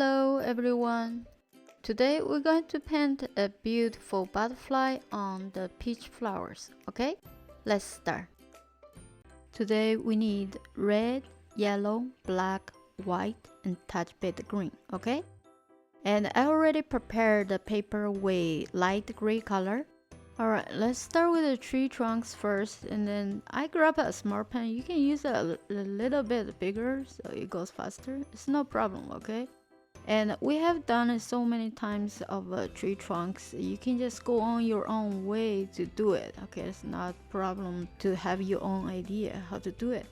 Hello everyone! Today we're going to paint a beautiful butterfly on the peach flowers, okay? Let's start. Today we need red, yellow, black, white, and touch bit green, okay? And I already prepared the paper with light gray color. Alright, let's start with the tree trunks first, and then I grab a small pen. You can use a little bit bigger so it goes faster. It's no problem, okay? And we have done it so many times of tree trunks. You can just go on your own way to do it, okay? It's not a problem to have your own idea how to do it.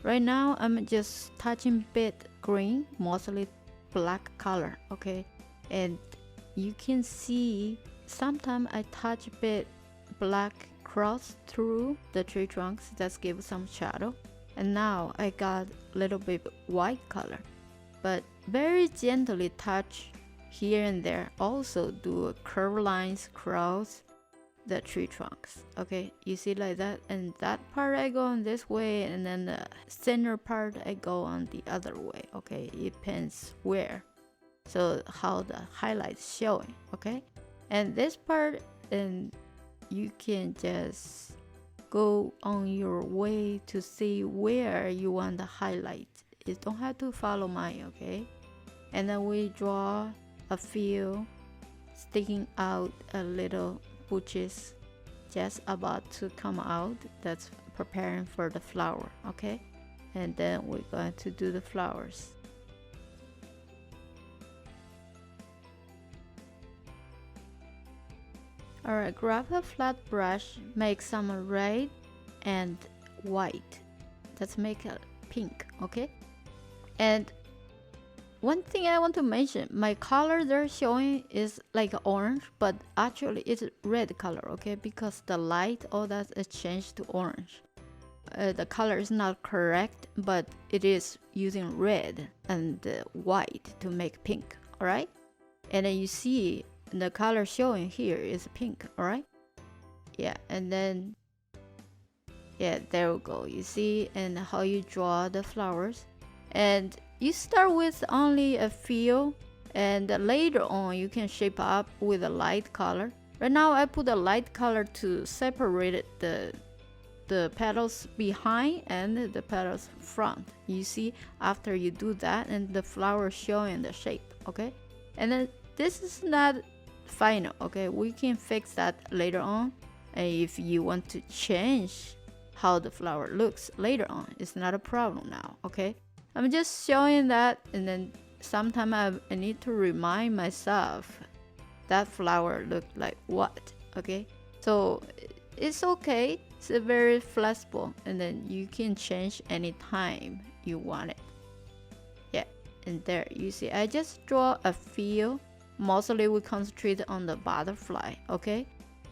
Right now I'm just touching bit green, mostly black color, okay? And you can see sometimes I touch bit black cross through the tree trunks, that gives some shadow. And now I got a little bit white color, but very gently touch here and there. Also do curved lines across the tree trunks, okay? You see like that, and that part I go on this way, and then the center part I go on the other way, okay? It depends where, so how the highlights showing, okay? And this part, and you can just go on your way to see where you want the highlight. You don't have to follow mine, okay? And then we draw a few sticking out a little bushes just about to come out. That's preparing for the flower, okay? And then we're going to do the flowers. Alright, grab a flat brush, make some red and white. Let's make a pink, okay? And one thing I want to mention, my color they're showing is like orange, but actually it's red color, okay? Because the light, all that is changed to orange. The color is not correct, but it is using red and white to make pink, alright? And then you see the color showing here is pink, alright? Yeah, and then yeah, there we go. You see, and how you draw the flowers. And you start with only a few, and later on you can shape up with a light color. Right now I put a light color to separate the petals behind and the petals front. You see, after you do that, and the flower showing the shape, okay? And then this is not final, okay? We can fix that later on. And if you want to change how the flower looks later on, it's not a problem now, okay? I'm just showing that, and then sometimes I need to remind myself that flower looked like what, okay? So it's okay, it's very flexible, and then you can change anytime you want it. Yeah, and there you see I just draw a few. Mostly we concentrate on the butterfly, okay?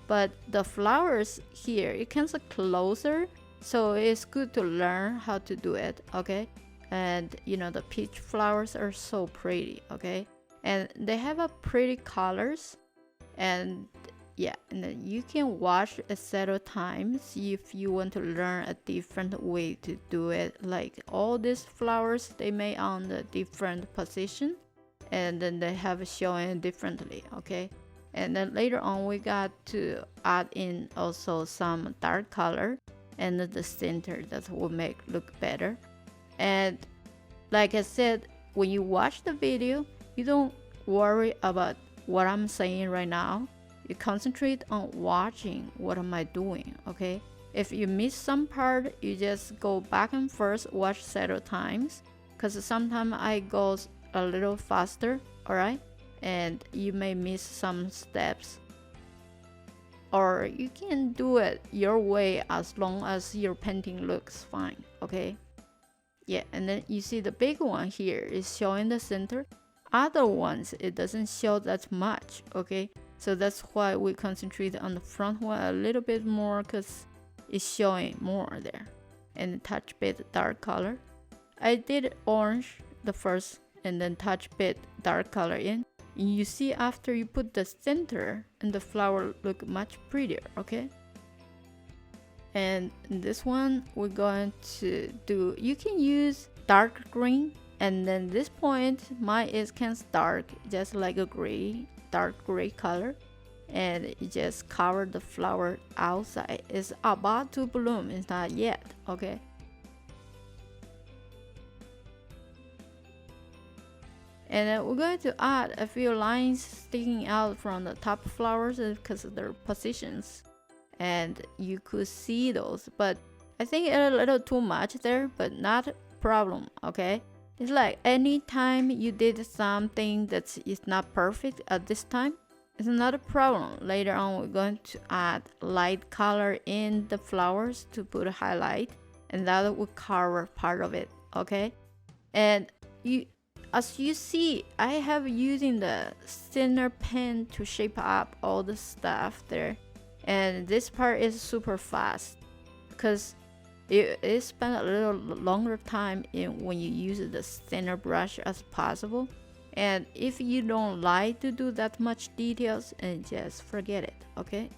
But the flowers here, it comes closer, so it's good to learn how to do it, okay? And you know, the peach flowers are so pretty, okay? And they have a pretty colors, and yeah, and then you can watch it several times if you want to learn a different way to do it. Like all these flowers, they made on the different position, and then they have showing differently, okay? And then later on we got to add in also some dark color and the center that will make look better. And like I said, when you watch the video, you don't worry about what I'm saying right now. You concentrate on watching what am I doing, okay? If you miss some part, you just go back and forth, watch several times, because sometimes I go a little faster, alright? And you may miss some steps. Or you can do it your way as long as your painting looks fine, okay? Yeah, and then you see the big one here is showing the center. Other ones, it doesn't show that much, okay? So that's why we concentrate on the front one a little bit more, because it's showing more there. And touch bit dark color. I did orange the first, and then touch bit dark color in. And you see after you put the center, and the flower look much prettier, okay? And this one we're going to do, you can use dark green And then this point, mine is kind of dark, just like a gray, dark gray color. And you just cover the flower outside. It's about to bloom, it's not yet, okay? And then we're going to add a few lines sticking out from the top flowers because of their positions. And you could see those, but I think it's a little too much there, but not a problem, okay? It's like anytime you did something that is not perfect at this time, it's not a problem. Later on, we're going to add light color in the flowers to put a highlight, and that will cover part of it, okay? And as you see, I have using the thinner pen to shape up all the stuff there. And this part is super fast because it spent a little longer time when you use the thinner brush as possible. And if you don't like to do that much details, and just forget it, okay?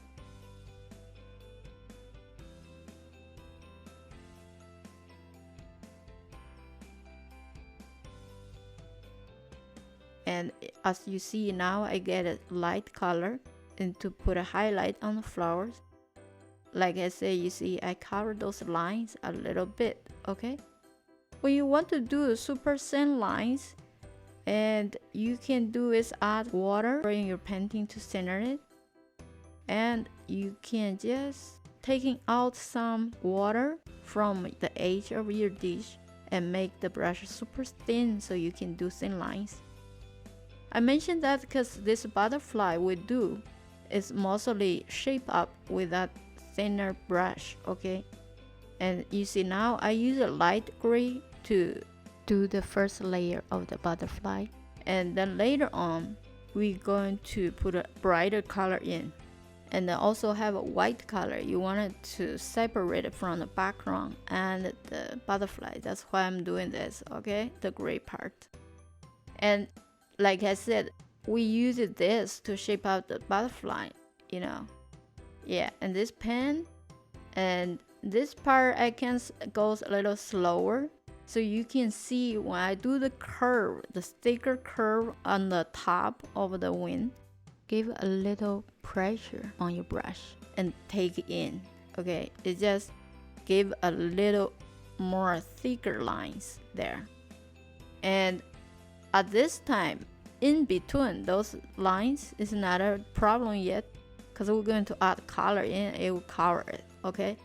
And as you see now, I get a light color and to put a highlight on the flowers. Like I say, you see I cover those lines a little bit, okay? When you want to do super thin lines, and you can do is add water in your painting to center it, and you can just taking out some water from the edge of your dish and make the brush super thin so you can do thin lines. I mentioned that because this butterfly we do is mostly shaped up with that thinner brush, okay? And you see now I use a light gray to do the first layer of the butterfly, and then later on we're going to put a brighter color in, and then also have a white color. You want it to separate it from the background and the butterfly. That's why I'm doing this, okay? The gray part. And like I said, we use this to shape out the butterfly, you know. Yeah, and this pen and this part I can go a little slower, so you can see when I do the curve, the thicker curve on the top of the wing, give a little pressure on your brush and take it in, okay? It just give a little more thicker lines there. And at this time, in between those lines is not a problem yet, because we're going to add color in, it will cover it, okay?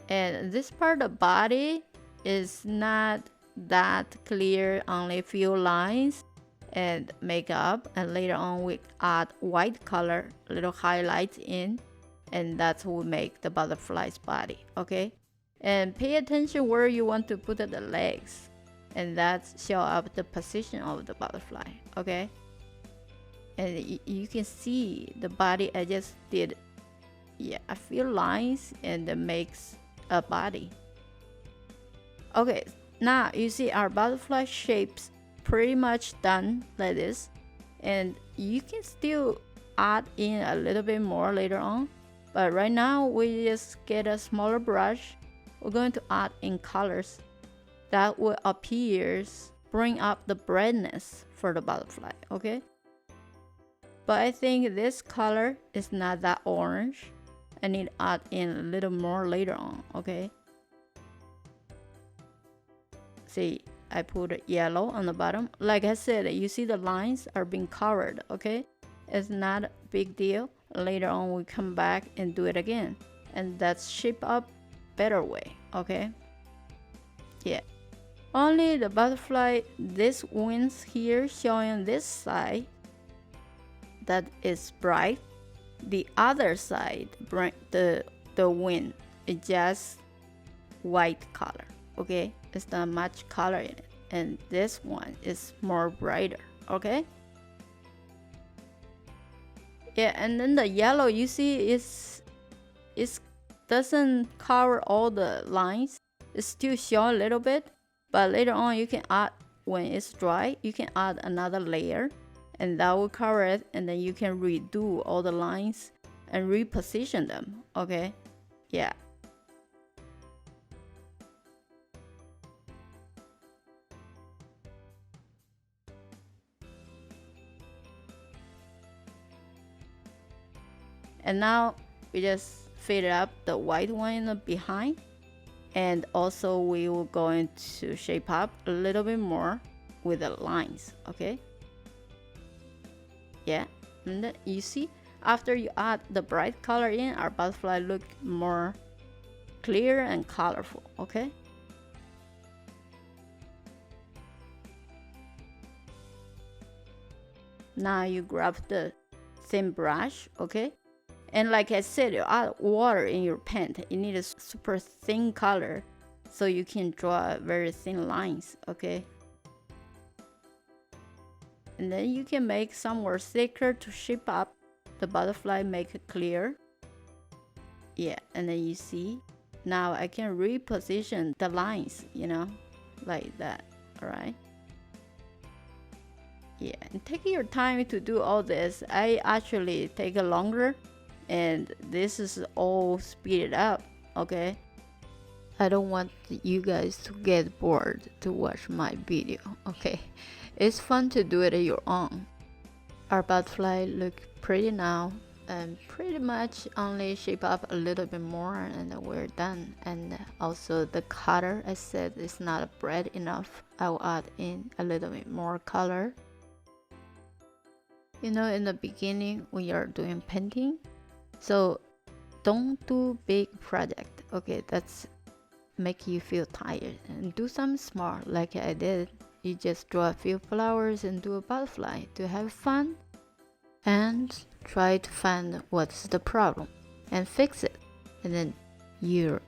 And this part of the body is not that clear, only a few lines and makeup, and later on we add white color, little highlights in, and that's what will make the butterfly's body, okay? And pay attention where you want to put the legs, and that show up the position of the butterfly, okay? And you can see the body I just did, yeah, a few lines, and it makes a body. Okay, now you see our butterfly shapes pretty much done like this, and you can still add in a little bit more later on, but right now we just get a smaller brush. We're going to add in colors that will bring up the brightness for the butterfly, okay? But I think this color is not that orange. I need to add in a little more later on, okay? See, I put yellow on the bottom. Like I said, you see the lines are being covered, okay? It's not a big deal. Later on, we come back and do it again. And that's shape up better way, okay? Yeah. Only the butterfly, this wings here showing this side that is bright. The other side, the wing is just white color, okay? It's not much color in it, and this one is more brighter, okay? Yeah, and then the yellow you see is doesn't cover all the lines. It's still show a little bit, but later on you can add, when it's dry, you can add another layer and that will cover it, and then you can redo all the lines and reposition them. Okay, yeah. And now we just fade up the white one in the behind, and also we will going to shape up a little bit more with the lines. Okay, yeah. And then you see, after you add the bright color in, our butterfly look more clear and colorful. Okay, now you grab the thin brush. Okay, and like I said, you add water in your paint. You need a super thin color so you can draw very thin lines. Okay, and then you can make some more thicker to shape up the butterfly, make it clear. Yeah, and then you see, now I can reposition the lines, you know, like that. All right, yeah. And take your time to do all this. I actually take a longer, and this is all speeded up. Okay, I don't want you guys to get bored to watch my video. Okay, it's fun to do it at your own. Our butterfly look pretty now, and pretty much only shape up a little bit more and we're done. And also the color, I said, is not bright enough. I will add in a little bit more color. You know, in the beginning when you're doing painting, so don't do big project. Okay, that's make you feel tired, and do something small like I did. You just draw a few flowers and do a butterfly to have fun, and try to find what's the problem and fix it, and then your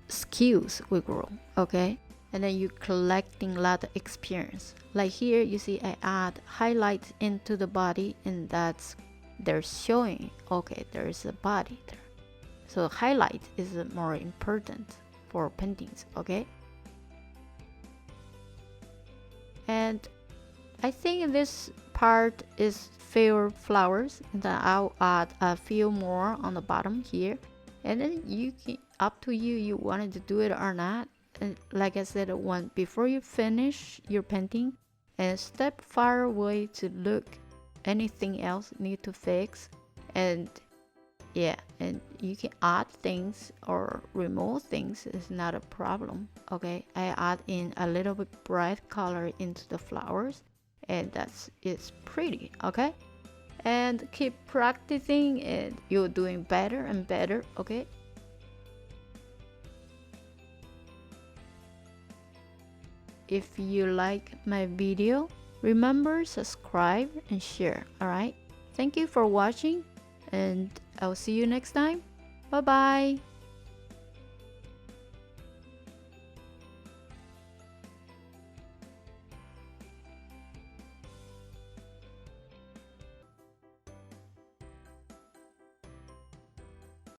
skills will grow. Okay, and then you're collecting a lot of experience. Like here you see I add highlights into the body, and that's they're showing, okay, there's a body there. So highlight is more important for paintings. Okay, and I think this part is few flowers, and then I'll add a few more on the bottom here, and then you can, up to you, you wanted to do it or not. And like I said, before you finish your painting, and step far away to look anything else need to fix. And yeah, and you can add things or remove things, it's not a problem. Okay, I add in a little bit bright color into the flowers, and it's pretty. Okay, and keep practicing, and you're doing better and better. Okay, if you like my video, remember subscribe and share. All right, thank you for watching, and I'll see you next time. Bye bye.